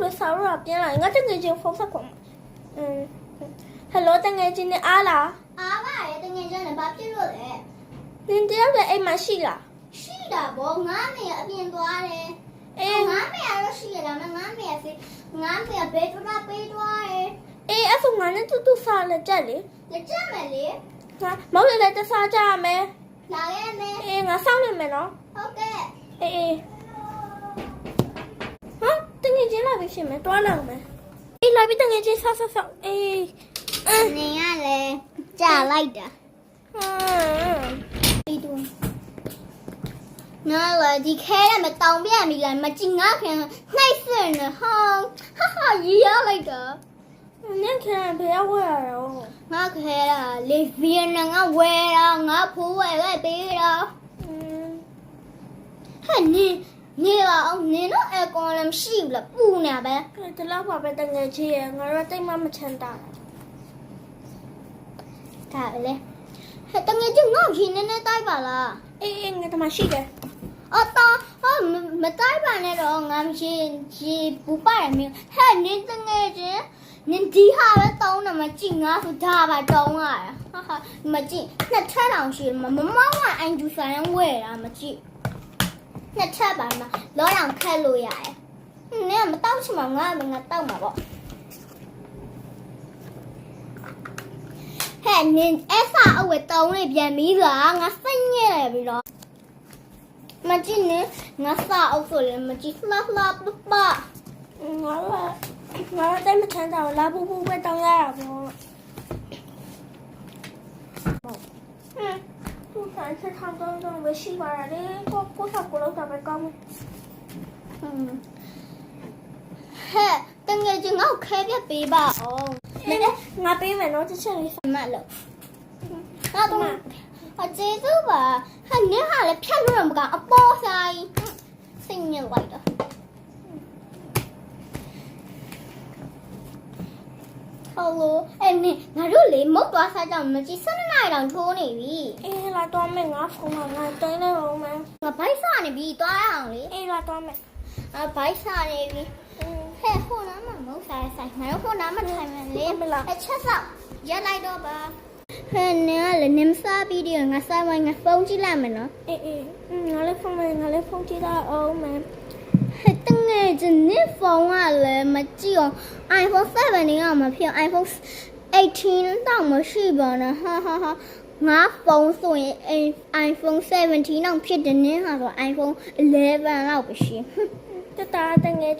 ပဲစာရတာပြန်လာငါတကယ်ချင်းဖုန်းဆက်ခွန်ဟယ်လိုတကယ်ချင်းနဲ့အားလား အားပါတယ်တကယ်ကျတော့ဘာဖြစ်လို့လဲ နင်တယောက်တည်းအိမ်မှာရှိလား ရှိတာဗောငါမေအပြင်သွားတယ်ငါမေကတော့ရှိရလားငါမေစီငါမေဘေးထွက်ပေးသွားတယ် အဲ့ဆိုငါနဲ့တူစားလက်ကြက်လေ လက်ကျမယ်လေ ငါမောက်လည်းတစားကြရမယ် လာခဲ့မယ် ငါစောင့်နေမယ်နော် ဟုတ်ကဲ့ ဟာတကယ်ချင်းလာပြီရှင်မယ်တွားလာမယ်လာပြီတကယ်ချင်းဆောက်နင်ကလည်းကြာလိုက်တာ ပြီးတူ နော်လေဒီခဲရမတောင်ပြမိလားမကြည့်ငါခင်နှိုက်စင်နေဟောင်းဟာရီရလိုက်တာ နင်ခံဘယ်ရောက်ရတော့ ငါခဲတာလေဗီယက်နမ်ကဝဲတာငါဖိုးဝဲခဲ့ပေးတာဟဲ့နေပါအောင်နင်တို့အကွန်လည်းမရှိဘူးလားပူနေပဲ ဒီလောက်ပါပဲတကယ်ချင်းရငါတို့တိတ်မှမချမ်းတာ ဒါပဲလေဟဲ့တငယ်ချင်းငေါ့ရှင်နေနေတိုက်ပါလား ငါတမရှိတယ် အော်တော့မတိုက်ပါနဲ့တော့ငါမရှိပူပါရမင်းဟဲ့နင်တငယ်ချင်းနင်ဒီဟာပဲတောင်းတယ်မကြည့်ငါဆိုဒါပါတောင်းရတာဟာမကြည့်နှစ်ထပ်တောင်ရှိမမောင်းကအန်ဂျူဆိုင်ဝဲတာမကြည့်နှစ်ထပ်ပါမလောတောင်ခက်လို့ရတယ်နင်ကမတောက်ချင်မှငါတောက်မှာပေါ့ဟဲ့နင်အဲ့စာအဝဲတောင်းနေပြန်ပြီးသွားငါစိတ်ညစ်တယ်ပြီးတော့မကြည့်နဲ့ငါစာအုပ်ဆိုလည်းမကြည့်လှပပ ငါတိတ်မချမ်းတာလာပူပဲတောင်းရတာပေါ့သူဆိုင်ချက်ထောင်းတော့ပဲရှိပါလေကိုစားကိုလောက်တာပဲကောင်း ဟဲ့တငယ်ချင်းငါ့ကိုခဲပြပေးပါအောင် ငါပေးမယ်နော်တစ်ချက်လေး မလို့ငါတော့အကျေးဇူးပါဟဲ့နင်ဟာလည်းဖြတ်လို့မကအပေါ်ဆိုင်စိတ်ညစ်လိုက်တော့ဟယ်လိုအဲ့နင်ငါတို့လေမုတ်သွားစားကြမကြည့်12နာရီတောင်ထိုးနေပြီ လာတော့မယ်ငါဖုန်းမှာငါတိုင်းနေတော့မယ် ငါဘိုက်စားနေပြီသွားရအောင်လေ လာတော့မယ် ငါဘိုက်စားနေပြီဟဲ့ဟိုနားမှာမုတ်စားဆိုင်ငါတို့ဟိုနားမှာထိုင်မယ်လေအချက်ဆောက်ရက်လိုက်တော့ပါဟဲ့နင်ကလည်းနင်စားပြီးတော့ငါစားဝိုင်းငါဖုန်းကြည့်လိုက်မယ်နော် ငါလည်းဖုန်းကြည့်တာအောင်မယ် ဟဲ့တငယ်ချင်းနင်ဖုန်းကလည်းမကြည့်အောင် iPhone 7ကမဖြစ် iPhone 18တောင်မရှိပါနဲ့ဟာငါဖုန်းဆိုရင် iPhone 17တောင်ဖြစ်တယ်နင်ဟာဆို iPhone 11လောက်ပဲရှိ တတငယ်